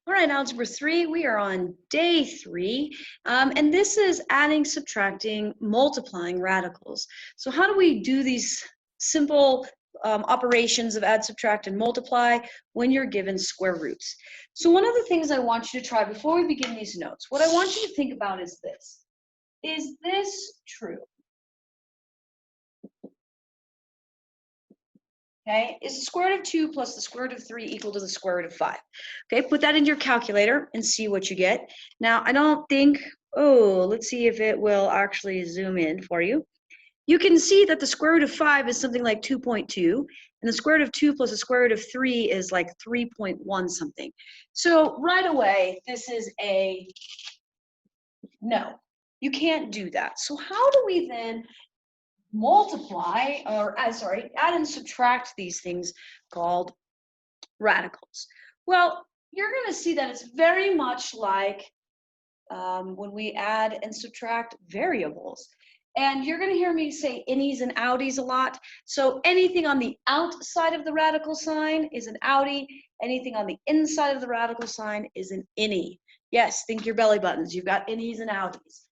All right, Algebra 3, we are on day 3, and this is adding, subtracting, multiplying radicals. So how do we do these simple operations of add, subtract, and multiply when you're given square roots? So one of the things I want you to try before we begin these notes, what I want you to think about is this. Is this true? Okay, is the square root of 2 plus the square root of 3 equal to the square root of 5? Okay, put that into your calculator and see what you get. Now, I don't think, let's see if it will actually zoom in for you. You can see that the square root of 5 is something like 2.2, and the square root of 2 plus the square root of 3 is like 3.1 something. So right away, this is a no. You can't do that. So how do we then multiply, or add and subtract these things called radicals? Well, you're going to see that it's very much like when we add and subtract variables. And you're going to hear me say innies and outies a lot. So anything on the outside of the radical sign is an outie. Anything on the inside of the radical sign is an innie. Yes, think your belly buttons. You've got innies and outies.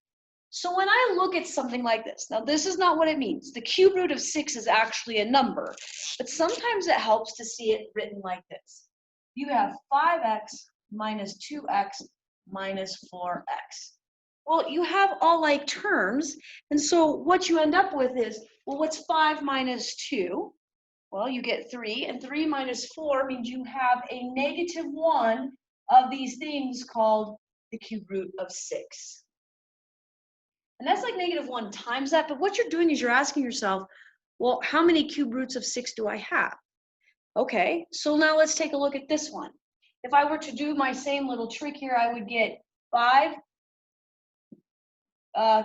So when I look at something like this, now this is not what it means. The cube root of 6 is actually a number, but sometimes it helps to see it written like this. You have 5x minus 2x minus 4x. Well, you have all like terms, and so what you end up with is, well, what's 5 minus 2? Well, you get 3, and 3 minus 4 means you have a negative 1 of these things called the cube root of 6. And that's like negative 1 times that. But what you're doing is you're asking yourself, well, how many cube roots of 6 do I have? Okay, so now let's take a look at this one. If I were to do my same little trick here, I would get 5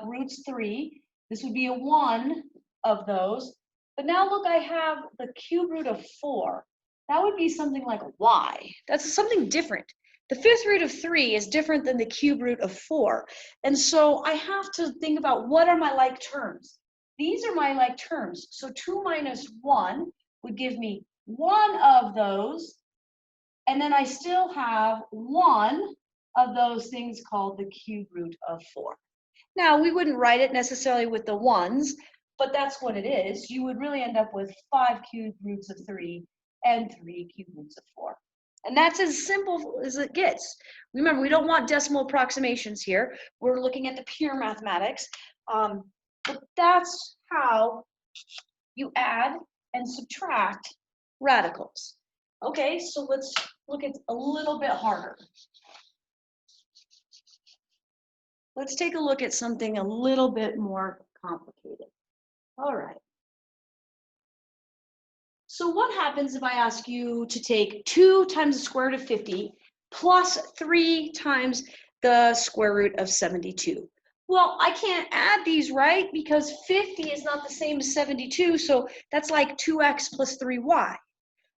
roots 3. This would be a 1 of those. But now look, I have the cube root of 4. That would be something like y. That's something different. The fifth root of 3 is different than the cube root of 4. And so I have to think about what are my like terms. These are my like terms. So 2 minus 1 would give me 1 of those. And then I still have 1 of those things called the cube root of 4. Now, we wouldn't write it necessarily with the ones, but that's what it is. You would really end up with 5 cube roots of 3 and 3 cube roots of 4. And that's as simple as it gets. Remember, we don't want decimal approximations here. We're looking at the pure mathematics. But that's how you add and subtract radicals. Okay, so let's look at a little bit harder. Let's take a look at something a little bit more complicated. All right. So what happens if I ask you to take 2 times the square root of 50 plus 3 times the square root of 72? Well, I can't add these, right? Because 50 is not the same as 72, so that's like 2x plus 3y.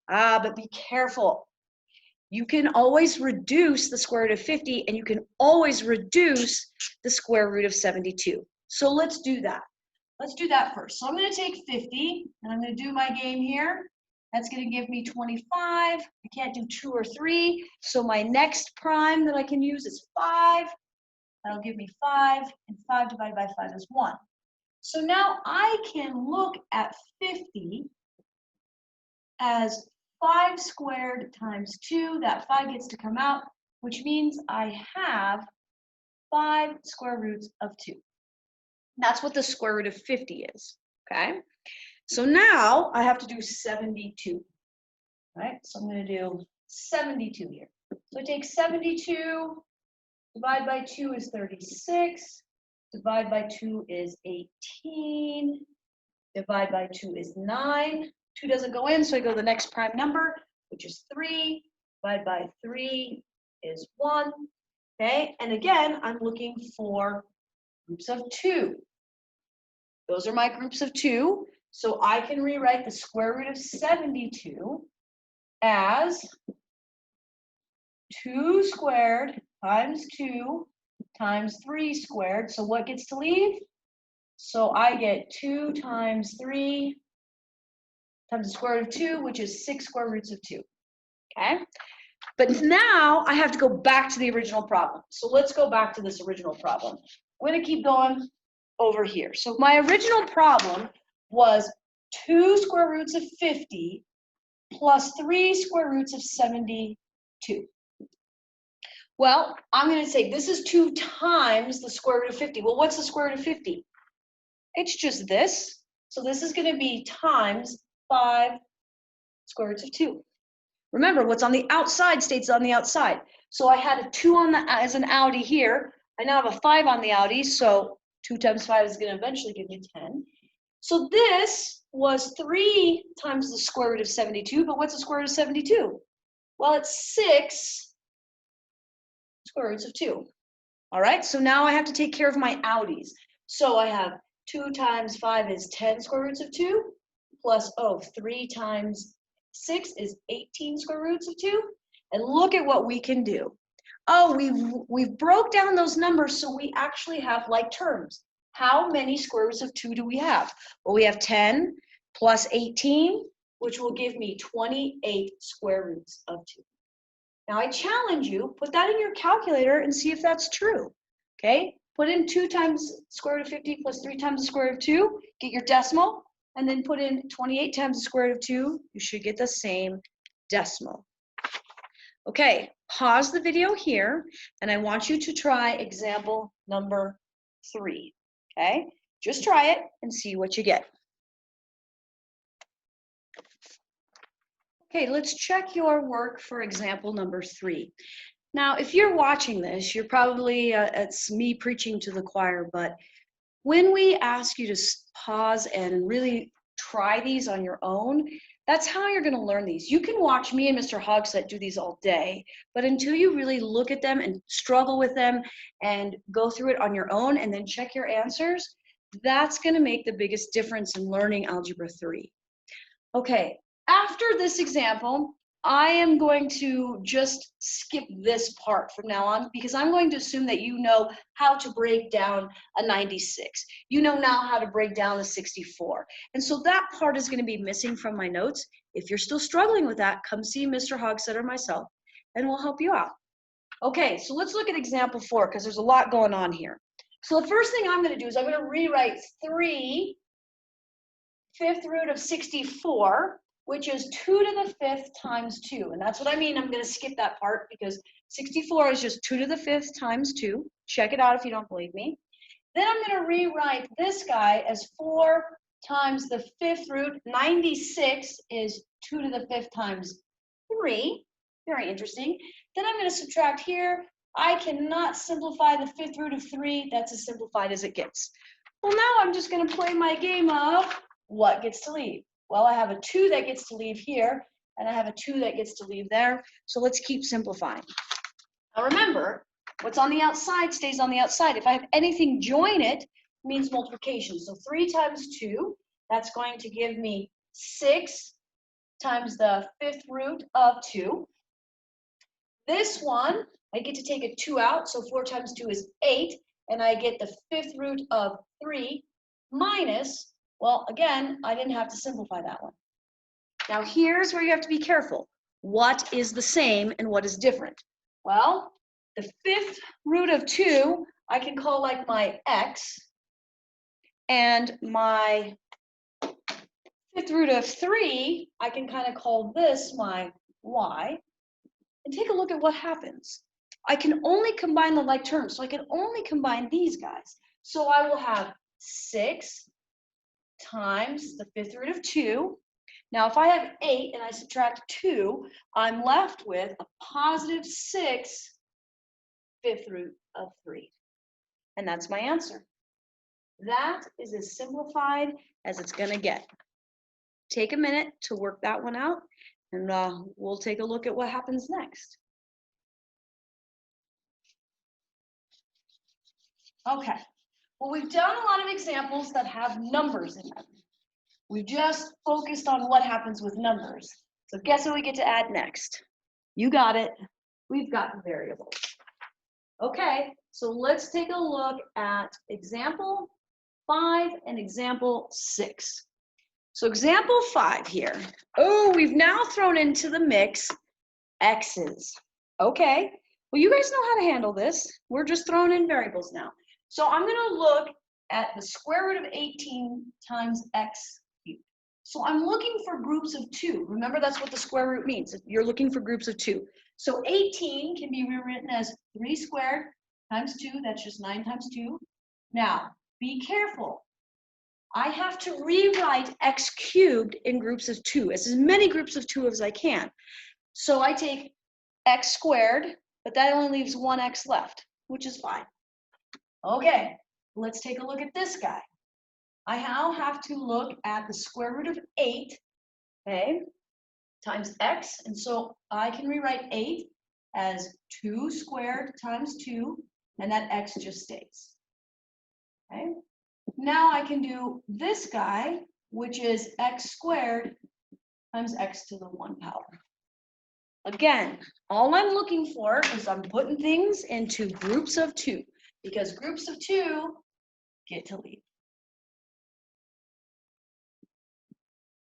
But be careful. You can always reduce the square root of 50, and you can always reduce the square root of 72. So let's do that. Let's do that first. So I'm going to take 50, and I'm going to do my game here. That's going to give me 25. I can't do 2 or 3, so my next prime that I can use is 5. That'll give me 5, and 5 divided by 5 is 1. So now I can look at 50 as 5 squared times 2. That 5 gets to come out, which means I have 5 square roots of 2. That's what the square root of 50 is, okay? So now I have to do 72, right? So I'm going to do 72 here. So I take 72, divide by 2 is 36, divide by 2 is 18, divide by 2 is 9. 2 doesn't go in, so I go to the next prime number, which is 3. Divide by 3 is 1, okay? And again, I'm looking for groups of 2. Those are my groups of 2. So I can rewrite the square root of 72 as 2 squared times 2 times 3 squared. So what gets to leave? So I get 2 times 3 times the square root of 2, which is 6 square roots of 2. Okay? But now I have to go back to the original problem. So let's go back to this original problem. I'm going to keep going over here. So my original problem was 2 square roots of 50 plus 3 square roots of 72. Well, I'm going to say this is 2 times the square root of 50. Well, what's the square root of 50? It's just this. So this is going to be times 5 square roots of 2. Remember, what's on the outside stays on the outside. So I had a 2 on the as an outie here. I now have a 5 on the outie, so 2 times 5 is going to eventually give me 10. So this was 3 times the square root of 72, but what's the square root of 72? Well, it's 6 square roots of 2. All right, so now I have to take care of my outies. So I have 2 times 5 is 10 square roots of 2, plus, 3 times 6 is 18 square roots of 2. And look at what we can do. Oh, we've broke down those numbers so we actually have like terms. How many square roots of 2 do we have? Well, we have 10 plus 18, which will give me 28 square roots of 2. Now I challenge you, put that in your calculator and see if that's true. Okay, put in 2 times square root of 50 plus 3 times the square root of 2, get your decimal, and then put in 28 times the square root of 2, you should get the same decimal. Okay, pause the video here, and I want you to try example number 3. Okay, just try it and see what you get. Okay, let's check your work for example number 3. Now, if you're watching this, you're probably, it's me preaching to the choir, but when we ask you to pause and really try these on your own, that's how you're going to learn these. You can watch me and Mr. Hogsett do these all day, but until you really look at them and struggle with them and go through it on your own and then check your answers, that's going to make the biggest difference in learning Algebra 3. Okay, after this example, I am going to just skip this part from now on because I'm going to assume that you know how to break down a 96. You know now how to break down a 64. And so that part is going to be missing from my notes. If you're still struggling with that, come see Mr. Hogsett or myself and we'll help you out. Okay, so let's look at example 4 because there's a lot going on here. So the first thing I'm going to do is I'm going to rewrite 3 5th root of 64, which is 2 to the 5th times 2. And that's what I mean. I'm going to skip that part because 64 is just 2 to the 5th times 2. Check it out if you don't believe me. Then I'm going to rewrite this guy as 4 times the 5th root. 96 is 2 to the 5th times 3. Very interesting. Then I'm going to subtract here. I cannot simplify the 5th root of 3. That's as simplified as it gets. Well, now I'm just going to play my game of what gets to leave. Well, I have a 2 that gets to leave here, and I have a 2 that gets to leave there. So let's keep simplifying. Now remember, what's on the outside stays on the outside. If I have anything join it, it means multiplication. So 3 times 2, that's going to give me 6 times the 5th root of 2. This one, I get to take a 2 out, so 4 times 2 is 8, and I get the 5th root of 3 minus, well, again, I didn't have to simplify that one. Now here's where you have to be careful. What is the same and what is different? Well, the 5th root of 2, I can call like my x, and my 5th root of 3, I can kind of call this my y. And take a look at what happens. I can only combine the like terms, so I can only combine these guys. So I will have 6 times the 5th root of 2. Now, if I have 8 and I subtract 2, I'm left with a positive 6 5th root of 3. And that's my answer. That is as simplified as it's going to get. Take a minute to work that one out, and we'll take a look at what happens next. Okay. Well, we've done a lot of examples that have numbers in them. We've just focused on what happens with numbers. So guess what we get to add next? You got it. We've got variables. Okay, so let's take a look at example 5 and example 6. So example 5 here. Oh, we've now thrown into the mix x's. Okay, well, you guys know how to handle this. We're just throwing in variables now. So I'm going to look at the square root of 18 times x cubed. So I'm looking for groups of 2. Remember, that's what the square root means. You're looking for groups of 2. So 18 can be rewritten as 3 squared times 2. That's just 9 times 2. Now, be careful. I have to rewrite x cubed in groups of 2, as many groups of 2 as I can. So I take x squared, but that only leaves 1x left, which is fine. Okay, let's take a look at this guy. I now have to look at the square root of 8, okay, times x, and so I can rewrite 8 as 2 squared times 2, and that x just stays. Okay, now I can do this guy, which is x squared times x to the 1 power. Again, all I'm looking for is I'm putting things into groups of 2, because groups of 2 get to leave.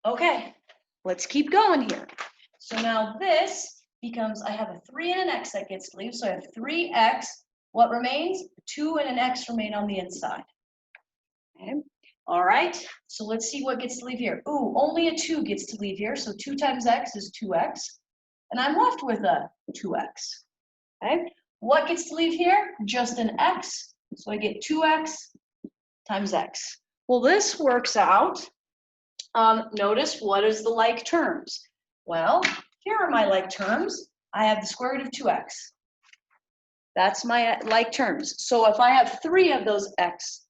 Okay, let's keep going here. So now this becomes, I have a 3 and an x that gets to leave, so I have 3x. What remains? 2 and an x remain on the inside. Okay. All right, so let's see what gets to leave here. Ooh, only a 2 gets to leave here, so 2 times x is 2x. And I'm left with a 2x, okay? What gets to leave here? Just an x, so I get 2x times x. Well, this works out. Notice, what is the like terms? Well, here are my like terms. I have the square root of 2x. That's my like terms. So if I have 3 of those x,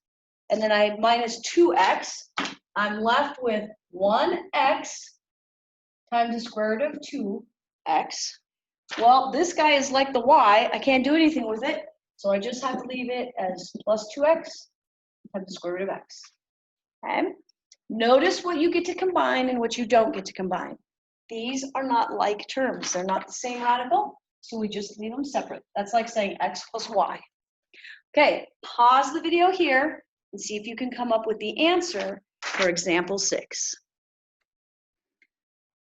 and then I minus 2x, I'm left with 1x times the square root of 2x. Well, this guy is like the y. I can't do anything with it, so I just have to leave it as plus 2x times the square root of x. Okay? Notice what you get to combine and what you don't get to combine. These are not like terms. They're not the same radical, so we just leave them separate. That's like saying x plus y. Okay, pause the video here and see if you can come up with the answer for example 6.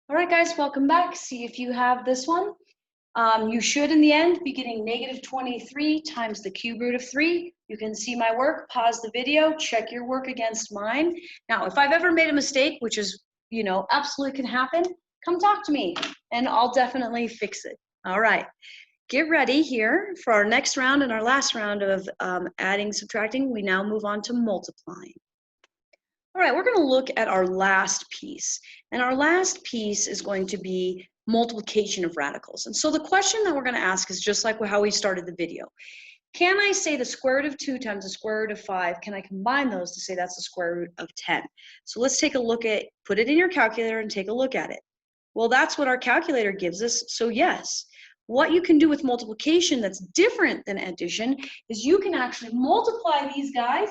All right, guys, welcome back. See if you have this one. You should, in the end, be getting negative 23 times the cube root of 3. You can see my work, pause the video, check your work against mine. Now, if I've ever made a mistake, which is, absolutely can happen, come talk to me, and I'll definitely fix it. All right, get ready here for our next round and our last round of adding, subtracting. We now move on to multiplying. All right, we're going to look at our last piece, and our last piece is going to be multiplication of radicals. And so the question that we're going to ask is just like how we started the video. Can I say the square root of 2 times the square root of 5? Can I combine those to say that's the square root of 10? So let's take a look at, put it in your calculator and take a look at it. Well, that's what our calculator gives us, so yes. What you can do with multiplication that's different than addition is you can actually multiply these guys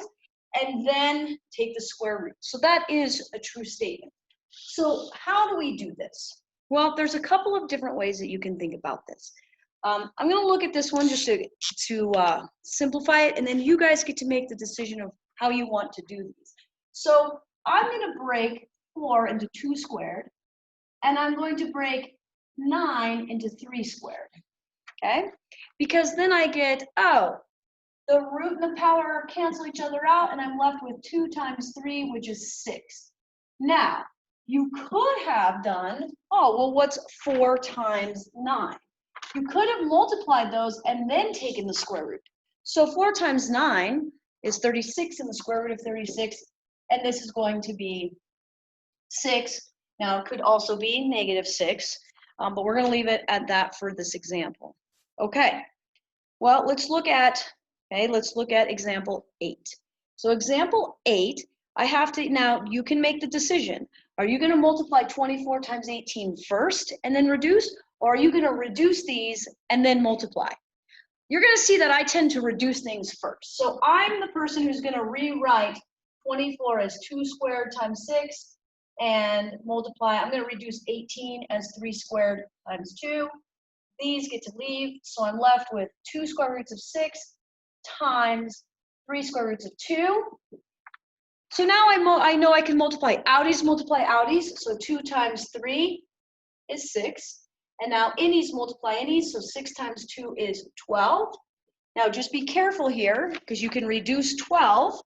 and then take the square root. So that is a true statement. So how do we do this? Well, there's a couple of different ways that you can think about this. I'm going to look at this one just to simplify it, and then you guys get to make the decision of how you want to do these. So I'm going to break 4 into 2 squared, and I'm going to break 9 into 3 squared, okay? Because then I get, the root and the power cancel each other out, and I'm left with 2 times 3, which is 6. Now, you could have done, what's 4 times 9? You could have multiplied those and then taken the square root. So 4 times 9 is 36, and the square root of 36, and this is going to be 6. Now, it could also be negative 6, but we're going to leave it at that for this example. Okay, well, let's look at example 8. So example 8, I have to, now you can make the decision. Are you going to multiply 24 times 18 first and then reduce, or are you going to reduce these and then multiply? You're going to see that I tend to reduce things first. So I'm the person who's going to rewrite 24 as 2 squared times 6 and multiply. I'm going to reduce 18 as 3 squared times 2. These get to leave, so I'm left with 2 square roots of 6 times 3 square roots of 2. So now I know I can multiply outies, so 2 times 3 is 6. And now innies multiply innies, so 6 times 2 is 12. Now just be careful here, because you can reduce 12.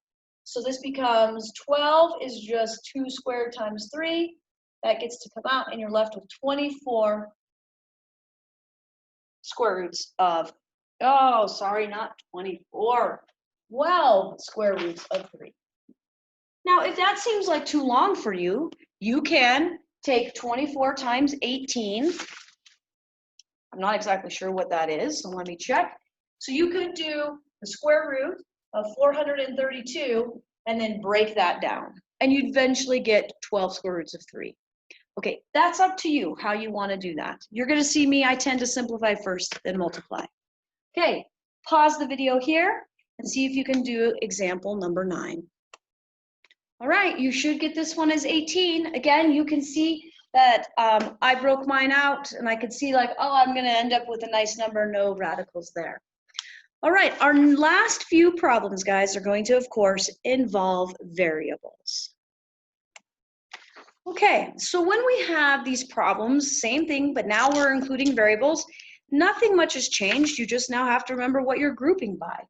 So this becomes 12 is just 2 squared times 3. That gets to come out, and you're left with 24 square roots of, oh, sorry, not 24, 12 square roots of 3. Now, if that seems like too long for you, you can take 24 times 18. I'm not exactly sure what that is, so let me check. So you could do the square root of 432 and then break that down. And you'd eventually get 12 square roots of 3. Okay, that's up to you how you want to do that. You're going to see me, I tend to simplify first, then multiply. Okay, pause the video here and see if you can do example number 9. All right, you should get this one as 18. Again, you can see that I broke mine out and I could see like, oh, I'm going to end up with a nice number, no radicals there. All right, our last few problems, guys, are going to, of course, involve variables. Okay, so when we have these problems, same thing, but now we're including variables, nothing much has changed. You just now have to remember what you're grouping by.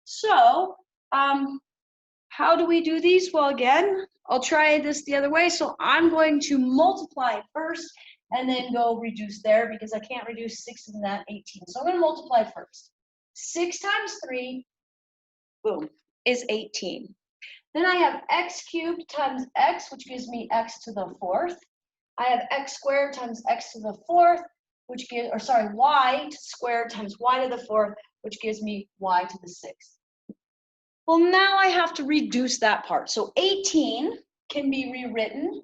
So, how do we do these? Well, again, I'll try this the other way. So I'm going to multiply first and then go reduce there because I can't reduce 6 and that 18. So I'm going to multiply first. 6 times 3, boom, is 18. Then I have x cubed times x, which gives me x to the 4th. I have x squared times x to the 4th, which gives, or sorry, y squared times y to the 4th, which gives me y to the 6th. Well, now I have to reduce that part. So 18 can be rewritten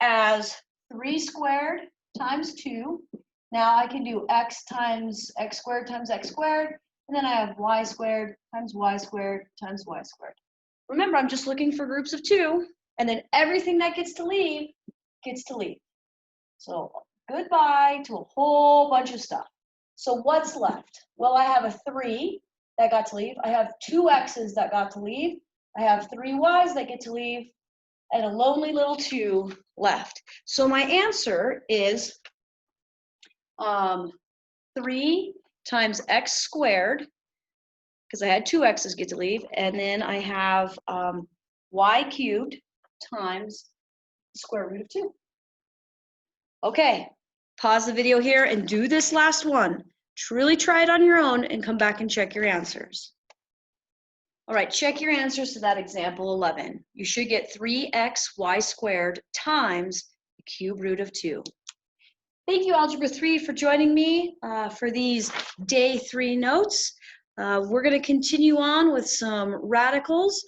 as 3 squared times 2. Now I can do x times x squared times x squared, and then I have y squared times y squared times y squared. Remember, I'm just looking for groups of 2, and then everything that gets to leave gets to leave. So goodbye to a whole bunch of stuff. So what's left? Well, I have a 3 that got to leave. I have 2 x's that got to leave. I have 3 y's that get to leave, and a lonely little 2 left. So my answer is 3 times x squared, because I had 2 x's get to leave, and then I have y cubed times the square root of 2. Okay, pause the video here and do this last one. Truly try it on your own and come back and check your answers. All right, check your answers to that example 11. You should get 3xy squared times the cube root of 2. Thank you, Algebra 3, for joining me for these day 3 notes. We're going to continue on with some radicals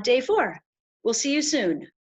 day 4. We'll see you soon.